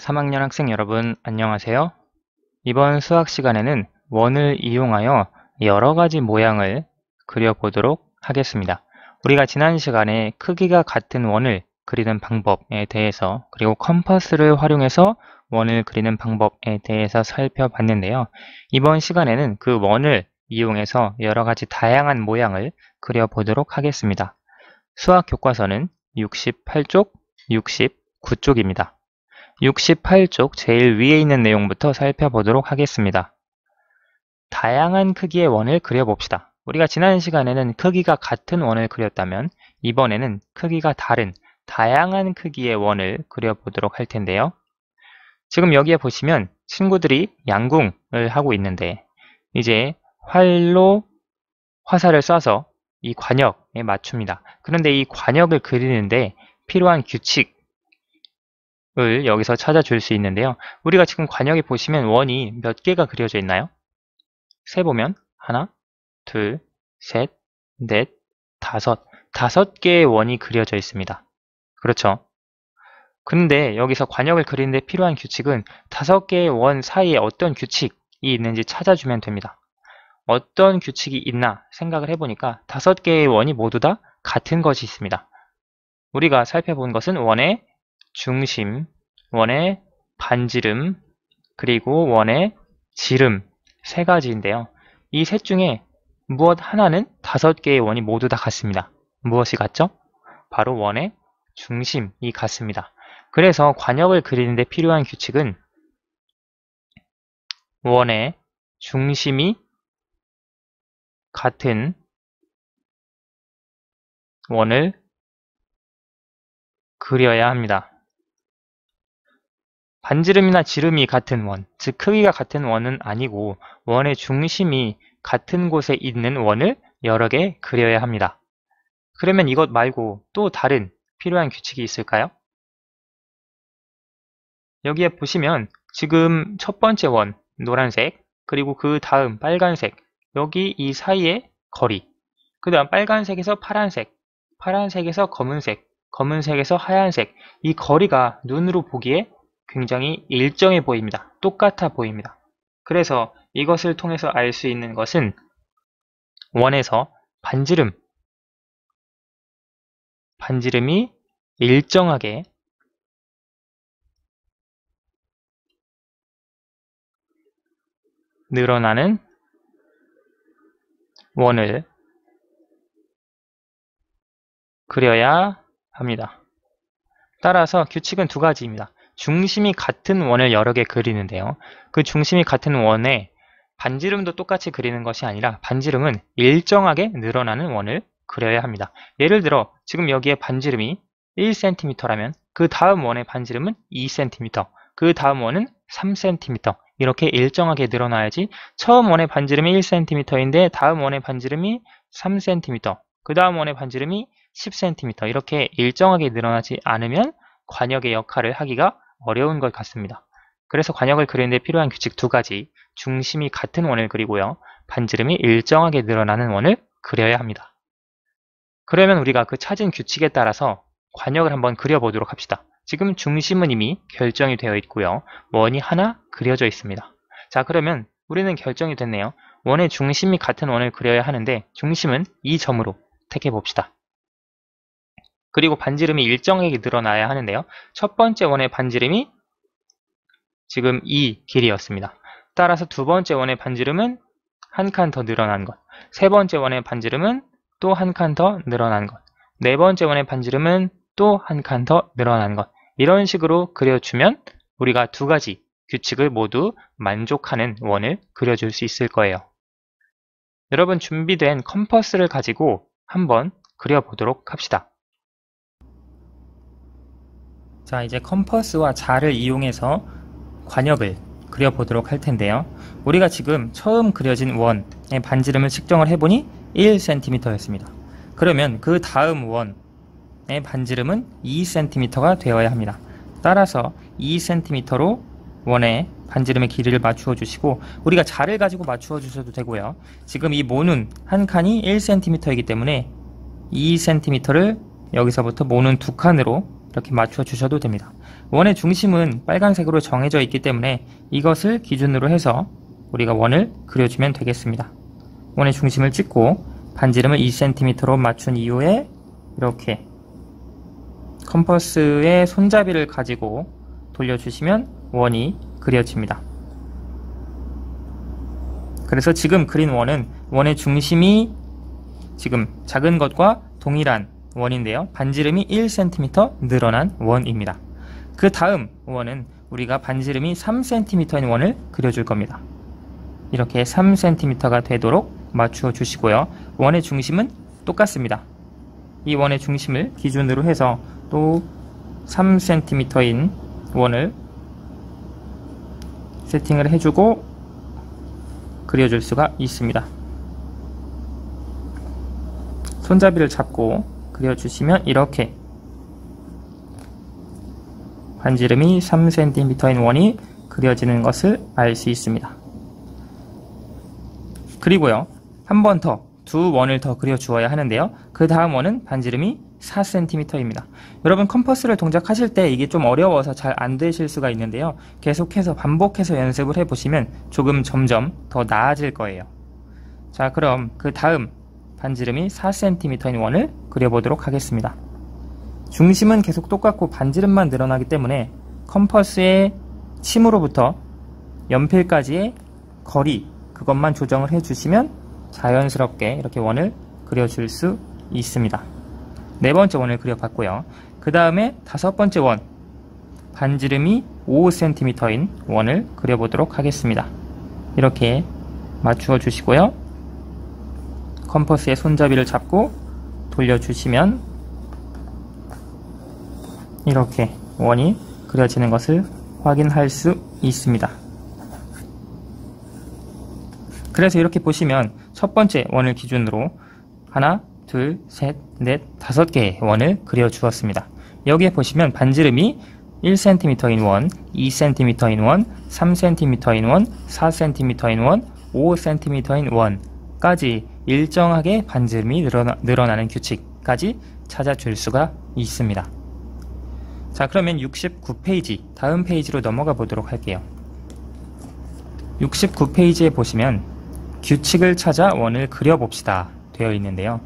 3학년 학생 여러분 안녕하세요. 이번 수학 시간에는 원을 이용하여 여러가지 모양을 그려보도록 하겠습니다. 우리가 지난 시간에 크기가 같은 원을 그리는 방법에 대해서 그리고 컴퍼스를 활용해서 원을 그리는 방법에 대해서 살펴봤는데요. 이번 시간에는 그 원을 이용해서 여러가지 다양한 모양을 그려보도록 하겠습니다. 수학 교과서는 68쪽, 69쪽입니다. 68쪽 제일 위에 있는 내용부터 살펴보도록 하겠습니다. 다양한 크기의 원을 그려봅시다. 우리가 지난 시간에는 크기가 같은 원을 그렸다면 이번에는 크기가 다른 다양한 크기의 원을 그려보도록 할 텐데요. 지금 여기에 보시면 친구들이 양궁을 하고 있는데 이제 활로 화살을 쏴서 이 관역에 맞춥니다. 그런데 이 관역을 그리는데 필요한 규칙 을 여기서 찾아줄 수 있는데요. 우리가 지금 관역에 보시면 원이 몇 개가 그려져 있나요? 세보면 하나, 둘, 셋, 넷, 다섯 개의 원이 그려져 있습니다. 그렇죠? 근데 여기서 관역을 그리는데 필요한 규칙은 5개의 원 사이에 어떤 규칙이 있는지 찾아주면 됩니다. 어떤 규칙이 있나 생각을 해보니까 5개의 원이 모두 다 같은 것이 있습니다. 우리가 살펴본 것은 원의 중심, 원의 반지름, 그리고 원의 지름 세 가지인데요. 이 셋 중에 무엇 하나는 5개의 원이 모두 다 같습니다. 무엇이 같죠? 바로 원의 중심이 같습니다. 그래서 관역을 그리는데 필요한 규칙은 원의 중심이 같은 원을 그려야 합니다. 반지름이나 지름이 같은 원, 즉 크기가 같은 원은 아니고 원의 중심이 같은 곳에 있는 원을 여러 개 그려야 합니다. 그러면 이것 말고 또 다른 필요한 규칙이 있을까요? 여기에 보시면 지금 첫 번째 원, 노란색, 그리고 그 다음 빨간색, 여기 이 사이의 거리, 그 다음 빨간색에서 파란색, 파란색에서 검은색, 검은색에서 하얀색, 이 거리가 눈으로 보기에 굉장히 일정해 보입니다. 똑같아 보입니다. 그래서 이것을 통해서 알 수 있는 것은 원에서 반지름이 일정하게 늘어나는 원을 그려야 합니다. 따라서 규칙은 두 가지입니다. 중심이 같은 원을 여러 개 그리는데요. 그 중심이 같은 원에 반지름도 똑같이 그리는 것이 아니라 반지름은 일정하게 늘어나는 원을 그려야 합니다. 예를 들어 지금 여기에 반지름이 1cm라면 그 다음 원의 반지름은 2cm, 그 다음 원은 3cm 이렇게 일정하게 늘어나야지 처음 원의 반지름이 1cm인데 다음 원의 반지름이 3cm, 그 다음 원의 반지름이 10cm 이렇게 일정하게 늘어나지 않으면 관역의 역할을 하기가 어려운 것 같습니다. 그래서 관역을 그리는데 필요한 규칙 두 가지, 중심이 같은 원을 그리고요. 반지름이 일정하게 늘어나는 원을 그려야 합니다. 그러면 우리가 그 찾은 규칙에 따라서 관역을 한번 그려보도록 합시다. 지금 중심은 이미 결정이 되어 있고요. 원이 하나 그려져 있습니다. 자, 그러면 우리는 결정이 됐네요. 원의 중심이 같은 원을 그려야 하는데 중심은 이 점으로 택해봅시다. 그리고 반지름이 일정하게 늘어나야 하는데요. 첫 번째 원의 반지름이 지금 이 길이였습니다. 따라서 두 번째 원의 반지름은 한 칸 더 늘어난 것, 세 번째 원의 반지름은 또 한 칸 더 늘어난 것, 네 번째 원의 반지름은 또 한 칸 더 늘어난 것, 이런 식으로 그려주면 우리가 두 가지 규칙을 모두 만족하는 원을 그려줄 수 있을 거예요. 여러분 준비된 컴퍼스를 가지고 한번 그려보도록 합시다. 자, 이제 컴퍼스와 자를 이용해서 관역을 그려보도록 할 텐데요. 우리가 지금 처음 그려진 원의 반지름을 측정을 해보니 1cm였습니다. 그러면 그 다음 원의 반지름은 2cm가 되어야 합니다. 따라서 2cm로 원의 반지름의 길이를 맞추어 주시고 우리가 자를 가지고 맞추어 주셔도 되고요. 지금 이 모눈 한 칸이 1cm이기 때문에 2cm를 여기서부터 모눈 두 칸으로 이렇게 맞춰 주셔도 됩니다. 원의 중심은 빨간색으로 정해져 있기 때문에 이것을 기준으로 해서 우리가 원을 그려주면 되겠습니다. 원의 중심을 찍고 반지름을 2cm로 맞춘 이후에 이렇게 컴퍼스의 손잡이를 가지고 돌려주시면 원이 그려집니다. 그래서 지금 그린 원은 원의 중심이 지금 작은 것과 동일한 원인데요. 반지름이 1cm 늘어난 원입니다. 그 다음 원은 우리가 반지름이 3cm인 원을 그려줄 겁니다. 이렇게 3cm가 되도록 맞추어 주시고요. 원의 중심은 똑같습니다. 이 원의 중심을 기준으로 해서 또 3cm인 원을 세팅을 해주고 그려줄 수가 있습니다. 손잡이를 잡고 그려주시면 이렇게 반지름이 3cm인 원이 그려지는 것을 알 수 있습니다. 그리고요, 한 번 더, 두 원을 더 그려주어야 하는데요. 그 다음 원은 반지름이 4cm입니다. 여러분 컴퍼스를 동작하실 때 이게 좀 어려워서 잘 안 되실 수가 있는데요. 계속해서 반복해서 연습을 해보시면 조금 점점 더 나아질 거예요. 자, 그럼 그 다음 반지름이 4cm인 원을 그려보도록 하겠습니다. 중심은 계속 똑같고 반지름만 늘어나기 때문에 컴퍼스의 침으로부터 연필까지의 거리, 그것만 조정을 해주시면 자연스럽게 이렇게 원을 그려줄 수 있습니다. 네 번째 원을 그려봤고요. 그 다음에 다섯 번째 원, 반지름이 5cm인 원을 그려보도록 하겠습니다. 이렇게 맞추어 주시고요. 컴퍼스의 손잡이를 잡고 돌려주시면 이렇게 원이 그려지는 것을 확인할 수 있습니다. 그래서 이렇게 보시면 첫 번째 원을 기준으로 하나, 둘, 셋, 넷, 다섯 개의 원을 그려 주었습니다. 여기에 보시면 반지름이 1cm인 원, 2cm인 원, 3cm인 원, 4cm인 원, 5cm인 원까지 일정하게 반지름이 늘어나는 규칙까지 찾아줄 수가 있습니다. 자, 그러면 69페이지, 다음 페이지로 넘어가 보도록 할게요. 69페이지에 보시면 규칙을 찾아 원을 그려봅시다 되어 있는데요.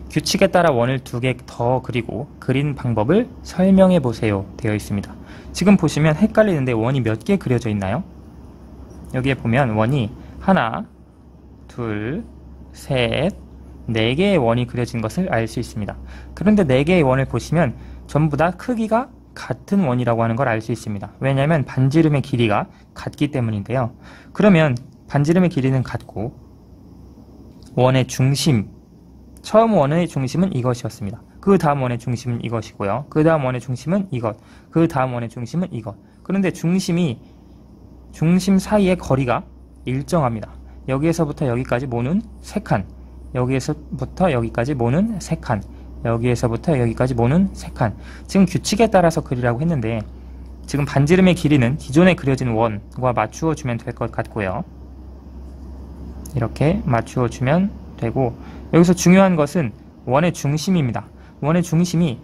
규칙에 따라 원을 두 개 더 그리고 그린 방법을 설명해 보세요 되어 있습니다. 지금 보시면 헷갈리는데 원이 몇 개 그려져 있나요? 여기에 보면 원이 하나, 둘, 셋, 네 개의 원이 그려진 것을 알 수 있습니다. 그런데 네 개의 원을 보시면 전부 다 크기가 같은 원이라고 하는 걸 알 수 있습니다. 왜냐하면 반지름의 길이가 같기 때문인데요. 그러면 반지름의 길이는 같고 원의 중심, 처음 원의 중심은 이것이었습니다. 그 다음 원의 중심은 이것이고요. 그 다음 원의 중심은 이것, 그 다음 원의 중심은 이것. 그런데 중심 사이의 거리가 일정합니다. 여기에서부터 여기까지 모는 3칸, 여기에서부터 여기까지 모는 3칸, 여기에서부터 여기까지 모는 3칸. 지금 규칙에 따라서 그리라고 했는데 지금 반지름의 길이는 기존에 그려진 원과 맞추어 주면 될 것 같고요. 이렇게 맞추어 주면 되고, 여기서 중요한 것은 원의 중심입니다. 원의 중심이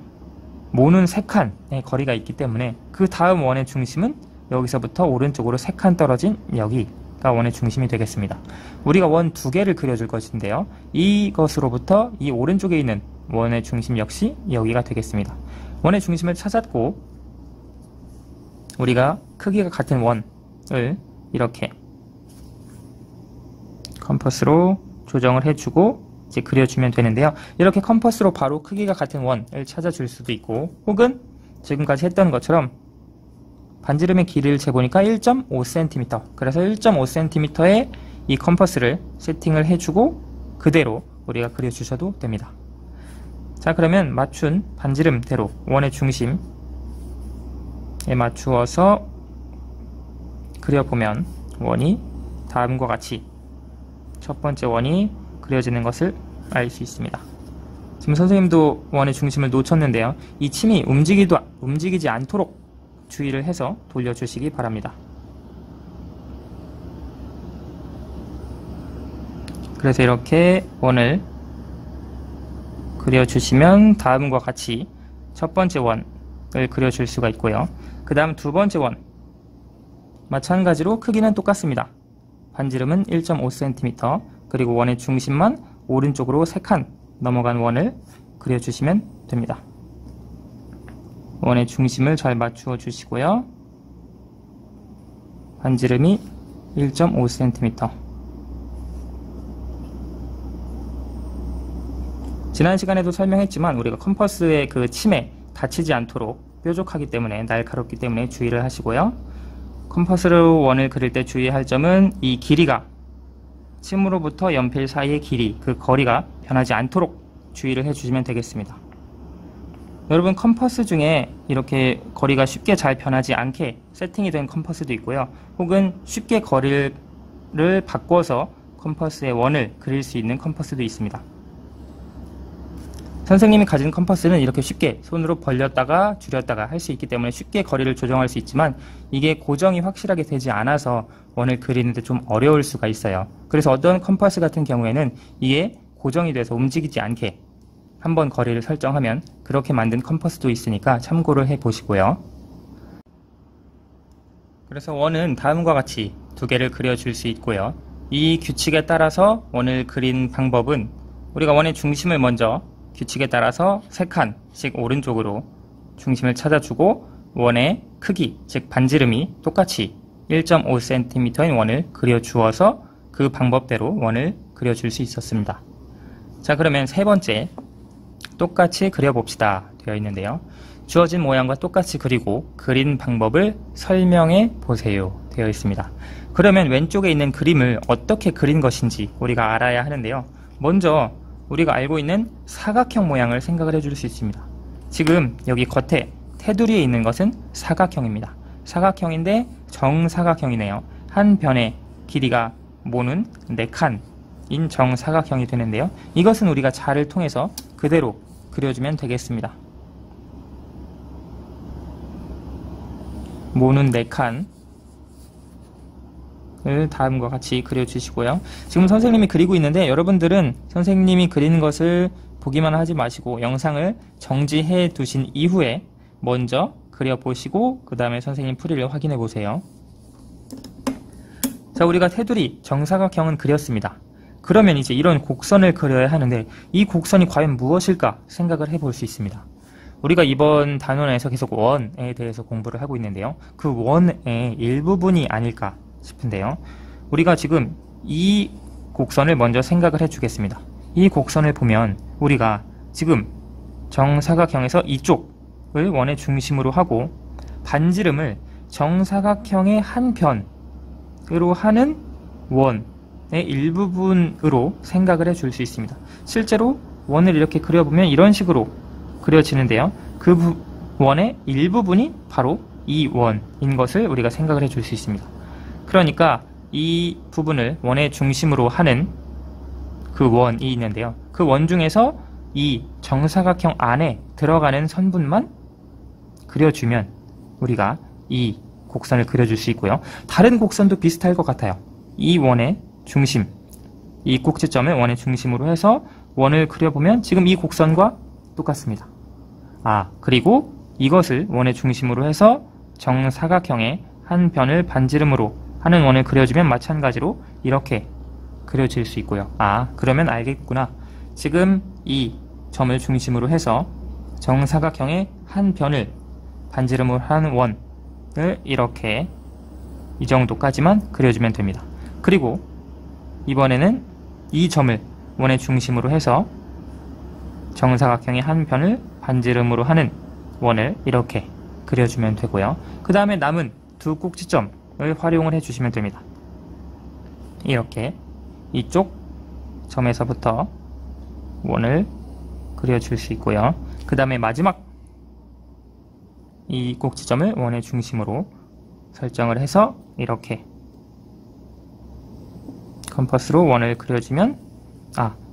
모는 3칸의 거리가 있기 때문에 그 다음 원의 중심은 여기서부터 오른쪽으로 3칸 떨어진 여기가 원의 중심이 되겠습니다. 우리가 원 2개를 그려줄 것인데요. 이것으로부터 이 오른쪽에 있는 원의 중심 역시 여기가 되겠습니다. 원의 중심을 찾았고 우리가 크기가 같은 원을 이렇게 컴퍼스로 조정을 해주고 이제 그려주면 되는데요. 이렇게 컴퍼스로 바로 크기가 같은 원을 찾아줄 수도 있고, 혹은 지금까지 했던 것처럼 반지름의 길이를 재보니까 1.5cm, 그래서 1.5cm의 이 컴퍼스를 세팅을 해주고 그대로 우리가 그려주셔도 됩니다. 자, 그러면 맞춘 반지름대로 원의 중심에 맞추어서 그려보면 원이 다음과 같이 첫 번째 원이 그려지는 것을 알 수 있습니다. 지금 선생님도 원의 중심을 놓쳤는데요. 이 침이 움직이지 않도록 주의를 해서 돌려주시기 바랍니다. 그래서 이렇게 원을 그려주시면 다음과 같이 첫 번째 원 그려줄 수가 있고요. 그 다음 두 번째 원, 마찬가지로 크기는 똑같습니다. 반지름은 1.5cm, 그리고 원의 중심만 오른쪽으로 3칸 넘어간 원을 그려주시면 됩니다. 원의 중심을 잘 맞추어 주시고요. 반지름이 1.5cm. 지난 시간에도 설명했지만 우리가 컴퍼스의 그 침에 다치지 않도록 뾰족하기 때문에, 날카롭기 때문에 주의를 하시고요. 컴퍼스로 원을 그릴 때 주의할 점은 이 길이가, 침으로부터 연필 사이의 길이, 그 거리가 변하지 않도록 주의를 해주시면 되겠습니다. 여러분, 컴퍼스 중에 이렇게 거리가 쉽게 잘 변하지 않게 세팅이 된 컴퍼스도 있고요. 혹은 쉽게 거리를 바꿔서 컴퍼스의 원을 그릴 수 있는 컴퍼스도 있습니다. 선생님이 가진 컴퍼스는 이렇게 쉽게 손으로 벌렸다가 줄였다가 할 수 있기 때문에 쉽게 거리를 조정할 수 있지만, 이게 고정이 확실하게 되지 않아서 원을 그리는데 좀 어려울 수가 있어요. 그래서 어떤 컴퍼스 같은 경우에는 이게 고정이 돼서 움직이지 않게 한번 거리를 설정하면 그렇게 만든 컴퍼스도 있으니까 참고를 해 보시고요. 그래서 원은 다음과 같이 두 개를 그려줄 수 있고요. 이 규칙에 따라서 원을 그린 방법은, 우리가 원의 중심을 먼저 규칙에 따라서 3칸씩 오른쪽으로 중심을 찾아주고, 원의 크기, 즉 반지름이 똑같이 1.5cm인 원을 그려주어서 그 방법대로 원을 그려줄 수 있었습니다. 자, 그러면 세 번째, 똑같이 그려봅시다 되어 있는데요. 주어진 모양과 똑같이 그리고 그린 방법을 설명해 보세요 되어 있습니다. 그러면 왼쪽에 있는 그림을 어떻게 그린 것인지 우리가 알아야 하는데요. 먼저 우리가 알고 있는 사각형 모양을 생각을 해줄 수 있습니다. 지금 여기 겉에 테두리에 있는 것은 사각형입니다. 사각형인데 정사각형이네요. 한 변의 길이가 모는 4칸인 정사각형이 되는데요. 이것은 우리가 자를 통해서 그대로 그려주면 되겠습니다. 모는 4칸 을 다음과 같이 그려주시고요. 지금 선생님이 그리고 있는데, 여러분들은 선생님이 그리는 것을 보기만 하지 마시고 영상을 정지해 두신 이후에 먼저 그려보시고 그 다음에 선생님 풀이를 확인해 보세요. 자, 우리가 테두리 정사각형은 그렸습니다. 그러면 이제 이런 곡선을 그려야 하는데, 이 곡선이 과연 무엇일까 생각을 해볼 수 있습니다. 우리가 이번 단원에서 계속 원에 대해서 공부를 하고 있는데요. 그 원의 일부분이 아닐까 싶은데요. 우리가 지금 이 곡선을 먼저 생각을 해주겠습니다. 이 곡선을 보면 우리가 지금 정사각형에서 이쪽을 원의 중심으로 하고, 반지름을 정사각형의 한 편으로 하는 원의 일부분으로 생각을 해줄 수 있습니다. 실제로 원을 이렇게 그려보면 이런 식으로 그려지는데요. 그 원의 일부분이 바로 이 원인 것을 우리가 생각을 해줄 수 있습니다. 그러니까 이 부분을 원의 중심으로 하는 그 원이 있는데요. 그 원 중에서 이 정사각형 안에 들어가는 선분만 그려주면 우리가 이 곡선을 그려줄 수 있고요. 다른 곡선도 비슷할 것 같아요. 이 원의 중심, 이 꼭지점을 원의 중심으로 해서 원을 그려보면 지금 이 곡선과 똑같습니다. 그리고 이것을 원의 중심으로 해서 정사각형의 한 편을 반지름으로 하는 원을 그려주면 마찬가지로 이렇게 그려질 수 있고요. 그러면 알겠구나. 지금 이 점을 중심으로 해서 정사각형의 한 편을 반지름으로 하는 원을 이렇게 이 정도까지만 그려주면 됩니다. 그리고 이번에는 이 점을 원의 중심으로 해서 정사각형의 한 편을 반지름으로 하는 원을 이렇게 그려주면 되고요. 그 다음에 남은 두 꼭지점을 활용을 해주시면 됩니다. 이렇게 이쪽 점에서부터 원을 그려줄 수 있고요. 그 다음에 마지막 이 꼭지점을 원의 중심으로 설정을 해서 이렇게 컴퍼스로 원을 그려주면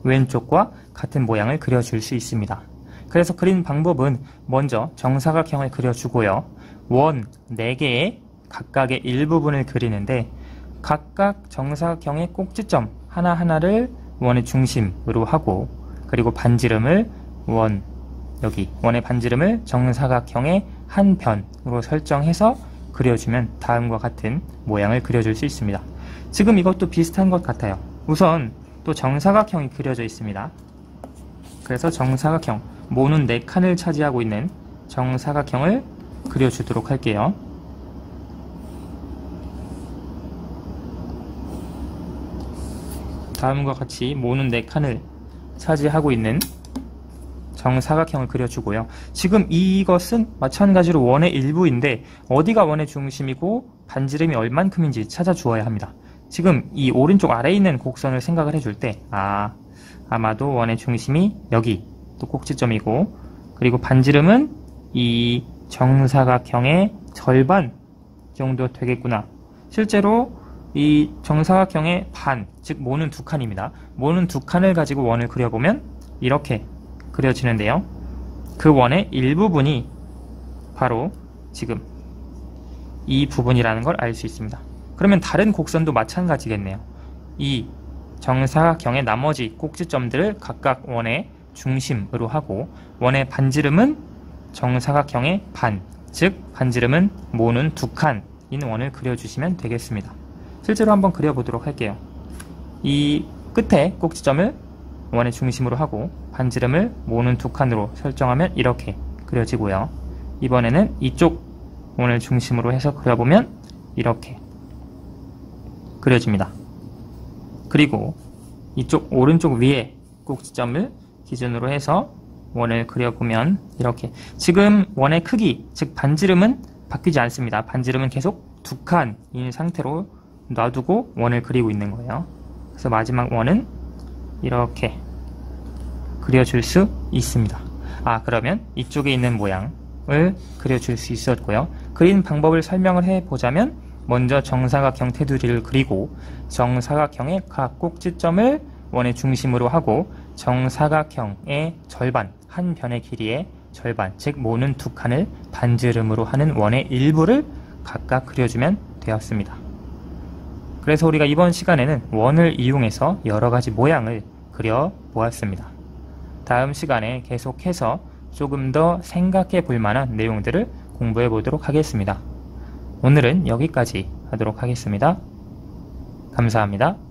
왼쪽과 같은 모양을 그려줄 수 있습니다. 그래서 그린 방법은 먼저 정사각형을 그려주고요. 원 4개의 각각의 일부분을 그리는데, 각각 정사각형의 꼭지점 하나하나를 원의 중심으로 하고, 그리고 반지름을 원의 반지름을 정사각형의 한 변으로 설정해서 그려주면 다음과 같은 모양을 그려줄 수 있습니다. 지금 이것도 비슷한 것 같아요. 우선 또 정사각형이 그려져 있습니다. 그래서 정사각형, 모는 4칸을 차지하고 있는 정사각형을 그려주도록 할게요. 다음과 같이 모는 4칸을 차지하고 있는 정사각형을 그려주고요. 지금 이것은 마찬가지로 원의 일부인데 어디가 원의 중심이고 반지름이 얼만큼인지 찾아주어야 합니다. 지금 이 오른쪽 아래에 있는 곡선을 생각을 해줄 때 아마도 원의 중심이 여기 또 꼭지점이고, 그리고 반지름은 이 정사각형의 절반 정도 되겠구나. 실제로 이 정사각형의 반, 즉 모는 2칸입니다. 모는 2칸을 가지고 원을 그려보면 이렇게 그려지는데요. 그 원의 일부분이 바로 지금 이 부분이라는 걸 알 수 있습니다. 그러면 다른 곡선도 마찬가지겠네요. 이 정사각형의 나머지 꼭지점들을 각각 원의 중심으로 하고, 원의 반지름은 정사각형의 반, 즉 반지름은 모는 2칸인 원을 그려주시면 되겠습니다. 실제로 한번 그려보도록 할게요. 이 끝에 꼭지점을 원의 중심으로 하고 반지름을 모는 2칸으로 설정하면 이렇게 그려지고요. 이번에는 이쪽 원을 중심으로 해서 그려보면 이렇게 그려집니다. 그리고 이쪽 오른쪽 위에 꼭지점을 기준으로 해서 원을 그려보면 이렇게, 지금 원의 크기, 즉 반지름은 바뀌지 않습니다. 반지름은 계속 2칸인 상태로 놔두고 원을 그리고 있는 거예요. 그래서 마지막 원은 이렇게 그려줄 수 있습니다. 그러면 이쪽에 있는 모양을 그려줄 수 있었고요. 그린 방법을 설명을 해보자면, 먼저 정사각형 테두리를 그리고 정사각형의 각 꼭지점을 원의 중심으로 하고 정사각형의 절반, 한 변의 길이의 절반, 즉 모는 2칸을 반지름으로 하는 원의 일부를 각각 그려주면 되었습니다. 그래서 우리가 이번 시간에는 원을 이용해서 여러가지 모양을 그려 보았습니다. 다음 시간에 계속해서 조금 더 생각해 볼 만한 내용들을 공부해 보도록 하겠습니다. 오늘은 여기까지 하도록 하겠습니다. 감사합니다.